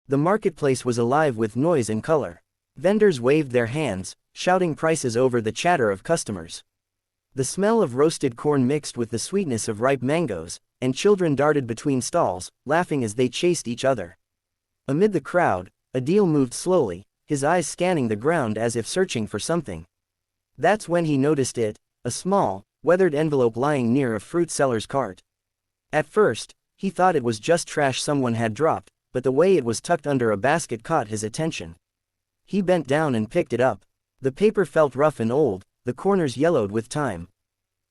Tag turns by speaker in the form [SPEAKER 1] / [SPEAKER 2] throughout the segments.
[SPEAKER 1] The marketplace was alive with noise and color. Vendors waved their hands, shouting prices over the chatter of customers. The smell of roasted corn mixed with the sweetness of ripe mangoes, and children darted between stalls, laughing as they chased each other. Amid the crowd, Adil moved slowly, his eyes scanning the ground as if searching for something. That's when he noticed it, a small, weathered envelope lying near a fruit seller's cart. At first, he thought it was just trash someone had dropped, but the way it was tucked under a basket caught his attention. He bent down and picked it up. The paper felt rough and old, the corners yellowed with time.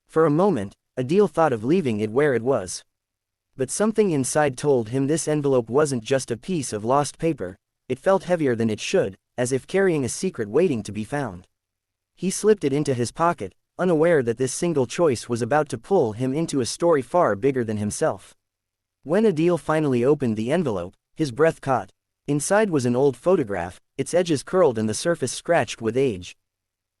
[SPEAKER 1] For a moment, Adil thought of leaving it where it was. But something inside told him this envelope wasn't just a piece of lost paper, it felt heavier than it should, as if carrying a secret waiting to be found. He slipped it into his pocket, unaware that this single choice was about to pull him into a story far bigger than himself. When Adil finally opened the envelope, his breath caught. Inside was an old photograph, its edges curled and the surface scratched with age.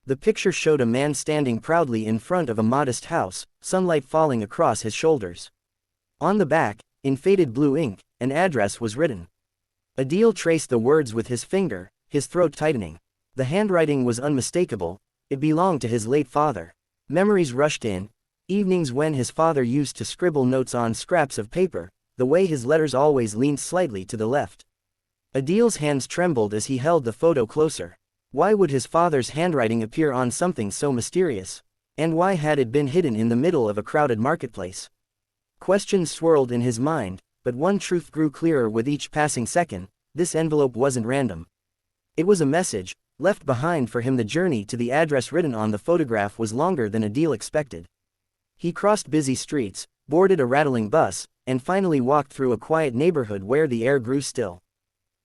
[SPEAKER 1] The picture showed a man standing proudly in front of a modest house, sunlight falling across his shoulders. On the back, in faded blue ink, an address was written. Adil traced the words with his finger, his throat tightening. The handwriting was unmistakable, it belonged to his late father. Memories rushed in, evenings when his father used to scribble notes on scraps of paper, the way his letters always leaned slightly to the left. Adil's hands trembled as he held the photo closer. Why would his father's handwriting appear on something so mysterious? And why had it been hidden in the middle of a crowded marketplace? Questions swirled in his mind, but one truth grew clearer with each passing second: this envelope wasn't random. It was a message, left behind for him. The journey to the address written on the photograph was longer than Adil expected. He crossed busy streets, boarded a rattling bus, and finally walked through a quiet neighborhood where the air grew still.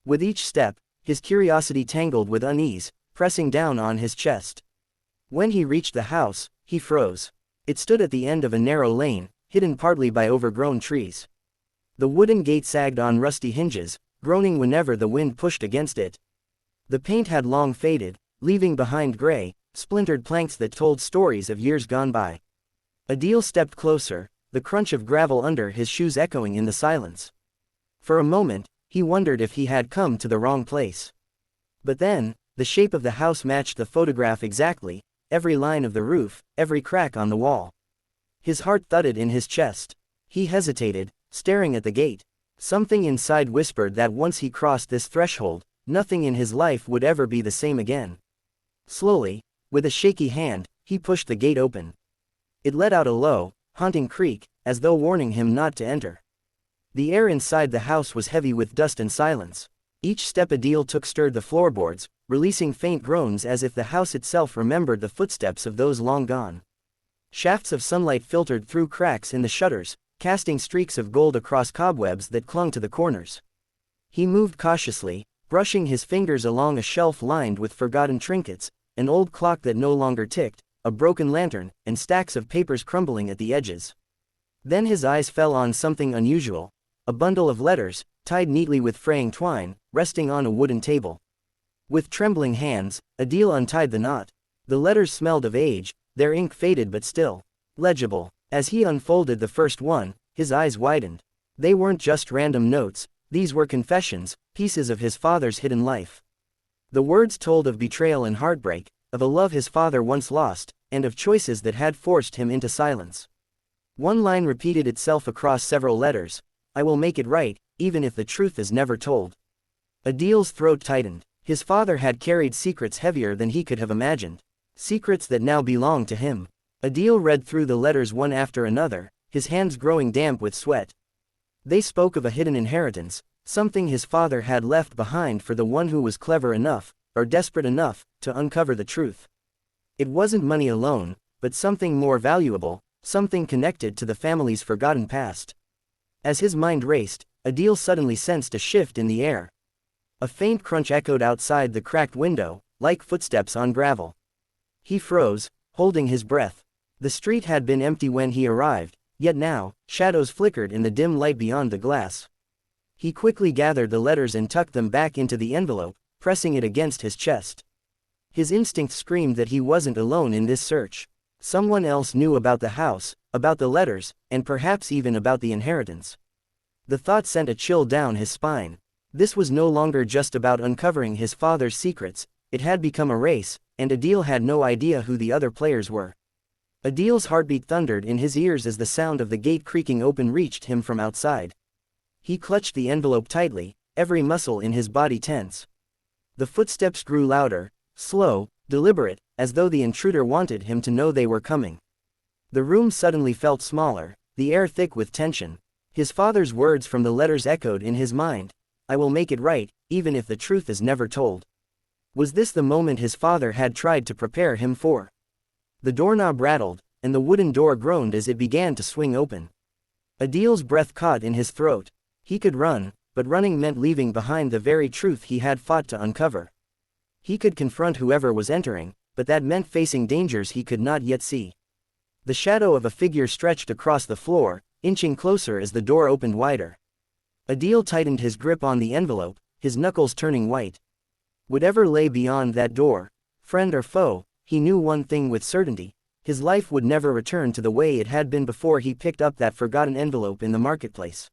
[SPEAKER 1] With each step, his curiosity tangled with unease, pressing down on his chest. When he reached the house, he froze. It stood at the end of a narrow lane, hidden partly by overgrown trees. The wooden gate sagged on rusty hinges, groaning whenever the wind pushed against it. The paint had long faded, leaving behind gray, splintered planks that told stories of years gone by. Adil stepped closer, the crunch of gravel under his shoes echoing in the silence. For a moment, he wondered if he had come to the wrong place. But then, the shape of the house matched the photograph exactly, every line of the roof, every crack on the wall. His heart thudded in his chest. He hesitated, staring at the gate. Something inside whispered that once he crossed this threshold, nothing in his life would ever be the same again. Slowly, with a shaky hand, he pushed the gate open. It let out a low, haunting creak, as though warning him not to enter. The air inside the house was heavy with dust and silence. Each step Adil took stirred the floorboards, releasing faint groans as if the house itself remembered the footsteps of those long gone. Shafts of sunlight filtered through cracks in the shutters, casting streaks of gold across cobwebs that clung to the corners. He moved cautiously, brushing his fingers along a shelf lined with forgotten trinkets, an old clock that no longer ticked, a broken lantern, and stacks of papers crumbling at the edges. Then his eyes fell on something unusual, a bundle of letters, tied neatly with fraying twine, resting on a wooden table. With trembling hands, Adil untied the knot. The letters smelled of age, their ink faded but still legible. As he unfolded the first one, his eyes widened. They weren't just random notes, these were confessions, pieces of his father's hidden life. The words told of betrayal and heartbreak, of a love his father once lost, and of choices that had forced him into silence. One line repeated itself across several letters: I will make it right, even if the truth is never told. Adil's throat tightened. His father had carried secrets heavier than he could have imagined. Secrets that now belonged to him. Adil read through the letters one after another, his hands growing damp with sweat. They spoke of a hidden inheritance, something his father had left behind for the one who was clever enough, or desperate enough, to uncover the truth. It wasn't money alone, but something more valuable, something connected to the family's forgotten past. As his mind raced, Adil suddenly sensed a shift in the air. A faint crunch echoed outside the cracked window, like footsteps on gravel. He froze, holding his breath. The street had been empty when he arrived, yet now, shadows flickered in the dim light beyond the glass. He quickly gathered the letters and tucked them back into the envelope, pressing it against his chest. His instinct screamed that he wasn't alone in this search. Someone else knew about the house, about the letters, and perhaps even about the inheritance. The thought sent a chill down his spine. This was no longer just about uncovering his father's secrets, it had become a race, and Adil had no idea who the other players were. Adil's heartbeat thundered in his ears as the sound of the gate creaking open reached him from outside. He clutched the envelope tightly, every muscle in his body tense. The footsteps grew louder, slow, deliberate, as though the intruder wanted him to know they were coming. The room suddenly felt smaller, the air thick with tension. His father's words from the letters echoed in his mind. I will make it right, even if the truth is never told. Was this the moment his father had tried to prepare him for? The doorknob rattled, and the wooden door groaned as it began to swing open. Adil's breath caught in his throat. He could run, but running meant leaving behind the very truth he had fought to uncover. He could confront whoever was entering, but that meant facing dangers he could not yet see. The shadow of a figure stretched across the floor, inching closer as the door opened wider. Adil tightened his grip on the envelope, his knuckles turning white. Whatever lay beyond that door, friend or foe, he knew one thing with certainty: his life would never return to the way it had been before he picked up that forgotten envelope in the marketplace.